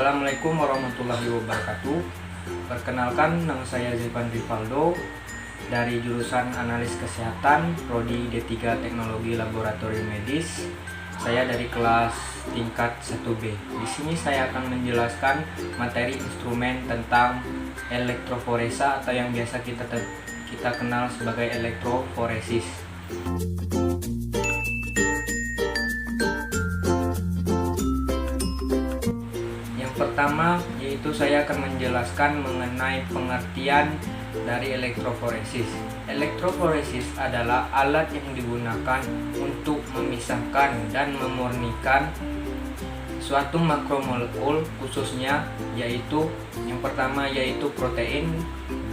Assalamualaikum warahmatullahi wabarakatuh. Perkenalkan, nama saya Zevan Rivaldo dari jurusan Analis Kesehatan, Prodi D3 Teknologi Laboratorium Medis. Saya dari kelas tingkat 1B. Di sini saya akan menjelaskan materi instrumen tentang elektroforesa atau yang biasa kita kenal sebagai elektroforesis. Pertama, yaitu saya akan menjelaskan mengenai pengertian dari elektroforesis. Elektroforesis adalah alat yang digunakan untuk memisahkan dan memurnikan suatu makromolekul, khususnya yaitu yang pertama yaitu protein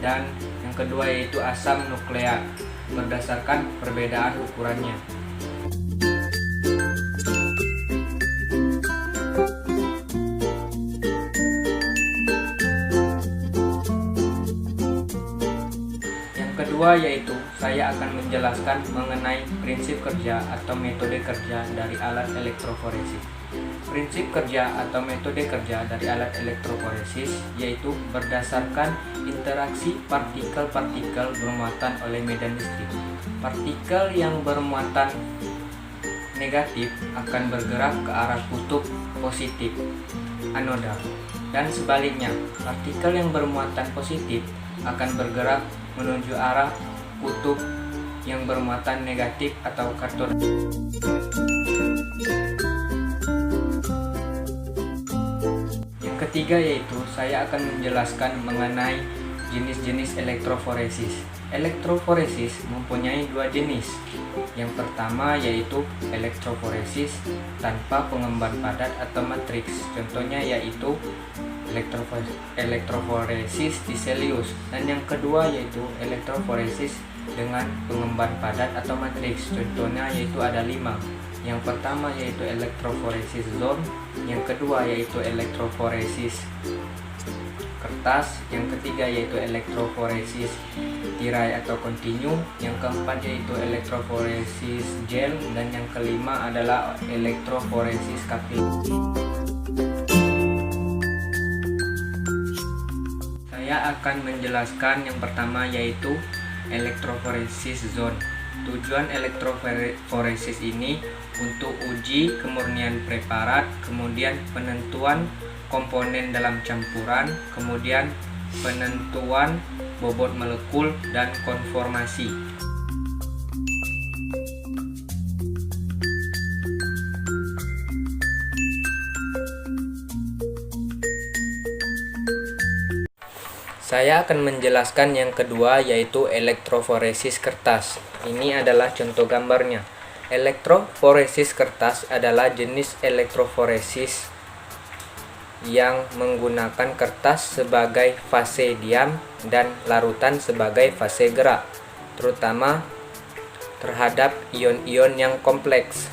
dan yang kedua yaitu asam nukleat berdasarkan perbedaan ukurannya. Kedua yaitu saya akan menjelaskan mengenai prinsip kerja atau metode kerja dari alat elektroforesis. Prinsip kerja atau metode kerja dari alat elektroforesis yaitu berdasarkan interaksi partikel-partikel bermuatan oleh medan listrik. Partikel yang bermuatan negatif akan bergerak ke arah kutub positif anoda, dan sebaliknya partikel yang bermuatan positif akan bergerak menuju arah kutub yang bermuatan negatif atau katoda. Yang ketiga yaitu saya akan menjelaskan mengenai jenis-jenis elektroforesis. Elektroforesis mempunyai dua jenis. Yang pertama yaitu elektroforesis tanpa pengemban padat atau matriks. Contohnya yaitu elektroforesis Tiselius, dan yang kedua yaitu elektroforesis dengan pengemban padat atau matriks. Contohnya yaitu ada 5. Yang pertama yaitu elektroforesis zone, yang kedua yaitu elektroforesis kertas, yang ketiga yaitu elektroforesis tirai atau kontinu, yang keempat yaitu elektroforesis gel, dan yang kelima adalah elektroforesis kapiler. Saya akan menjelaskan yang pertama yaitu elektroforesis zone. Tujuan elektroforesis ini untuk uji kemurnian preparat, kemudian penentuan komponen dalam campuran, kemudian penentuan bobot molekul dan konformasi. Saya akan menjelaskan yang kedua yaitu elektroforesis kertas. Ini adalah contoh gambarnya. Elektroforesis kertas adalah jenis elektroforesis yang menggunakan kertas sebagai fase diam dan larutan sebagai fase gerak, terutama terhadap ion-ion yang kompleks.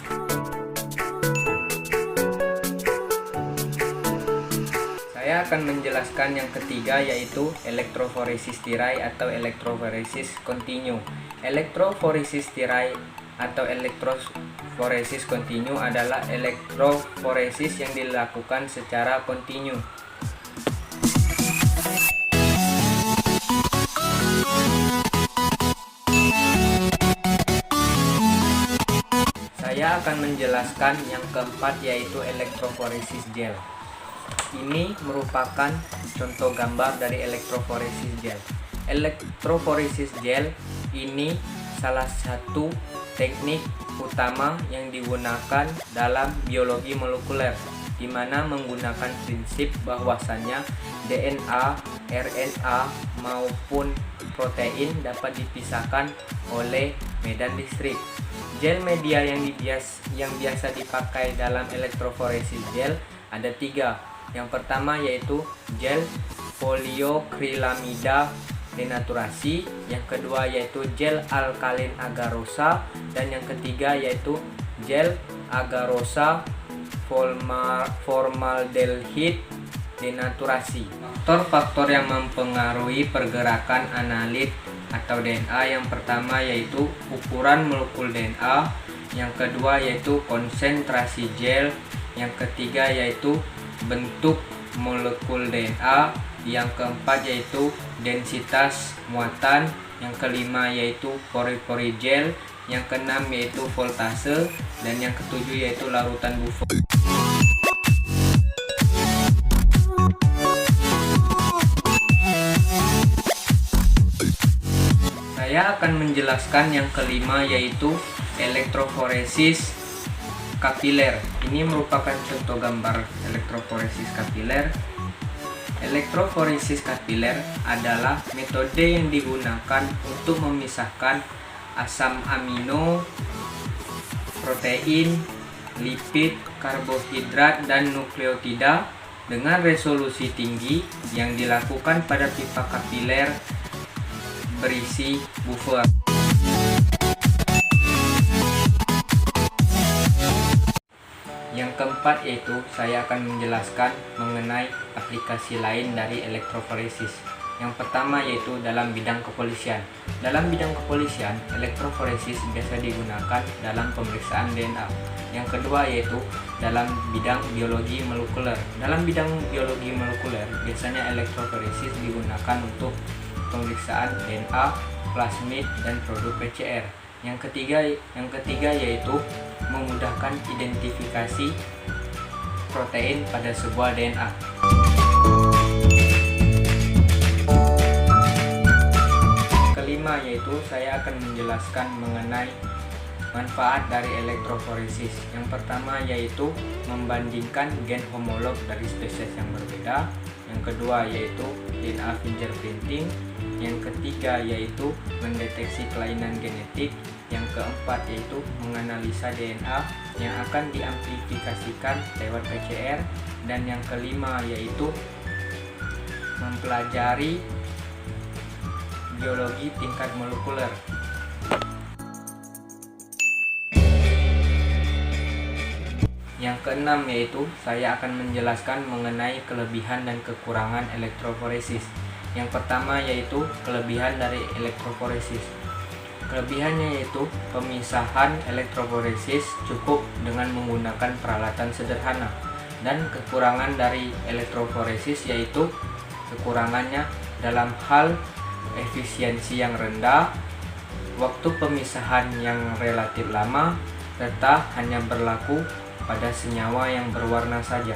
Saya akan menjelaskan yang ketiga yaitu elektroforesis tirai atau elektroforesis kontinu. Elektroforesis tirai atau elektroforesis kontinu adalah elektroforesis yang dilakukan secara kontinu. Saya akan menjelaskan yang keempat yaitu elektroforesis gel. Ini merupakan contoh gambar dari elektroforesis gel. Elektroforesis gel ini salah satu teknik utama yang digunakan dalam biologi molekuler, di mana menggunakan prinsip bahwasannya DNA, RNA maupun protein dapat dipisahkan oleh medan listrik. Gel media yang biasa dipakai dalam elektroforesis gel ada 3. Yang pertama yaitu gel poliokrilamida denaturasi, yang kedua yaitu gel alkalin agarosa, dan yang ketiga yaitu gel agarosa formaldehid denaturasi. Faktor-faktor yang mempengaruhi pergerakan analit atau DNA yang pertama yaitu ukuran molekul DNA, yang kedua yaitu konsentrasi gel, yang ketiga yaitu bentuk molekul DNA, yang keempat yaitu densitas muatan, yang kelima yaitu pori-pori gel, yang keenam yaitu voltase, dan yang ketujuh yaitu larutan buffer. Saya akan menjelaskan yang kelima yaitu elektroforesis kapiler. Ini merupakan contoh gambar elektroforesis kapiler. Elektroforesis kapiler adalah metode yang digunakan untuk memisahkan asam amino, protein, lipid, karbohidrat, dan nukleotida dengan resolusi tinggi yang dilakukan pada pipa kapiler berisi buffer. Yang keempat yaitu saya akan menjelaskan mengenai aplikasi lain dari elektroforesis. Yang pertama yaitu dalam bidang kepolisian. Dalam bidang kepolisian, elektroforesis biasa digunakan dalam pemeriksaan DNA. Yang kedua yaitu dalam bidang biologi molekuler. Dalam bidang biologi molekuler, biasanya elektroforesis digunakan untuk pemeriksaan DNA, plasmid, dan produk PCR. Yang ketiga yaitu memudahkan identifikasi protein pada sebuah DNA. Kelima yaitu saya akan menjelaskan mengenai manfaat dari elektroforesis. Yang pertama yaitu membandingkan gen homolog dari spesies yang berbeda. Yang kedua yaitu DNA fingerprinting. Yang ketiga yaitu mendeteksi kelainan genetik. Yang keempat yaitu menganalisa DNA yang akan diamplifikasikan lewat PCR. Dan yang kelima yaitu mempelajari biologi tingkat molekuler. Yang keenam yaitu saya akan menjelaskan mengenai kelebihan dan kekurangan elektroforesis. Yang pertama yaitu kelebihan dari elektroforesis. Kelebihannya yaitu pemisahan elektroforesis cukup dengan menggunakan peralatan sederhana. Dan kekurangan dari elektroforesis yaitu kekurangannya dalam hal efisiensi yang rendah, waktu pemisahan yang relatif lama, serta hanya berlaku pada senyawa yang berwarna saja.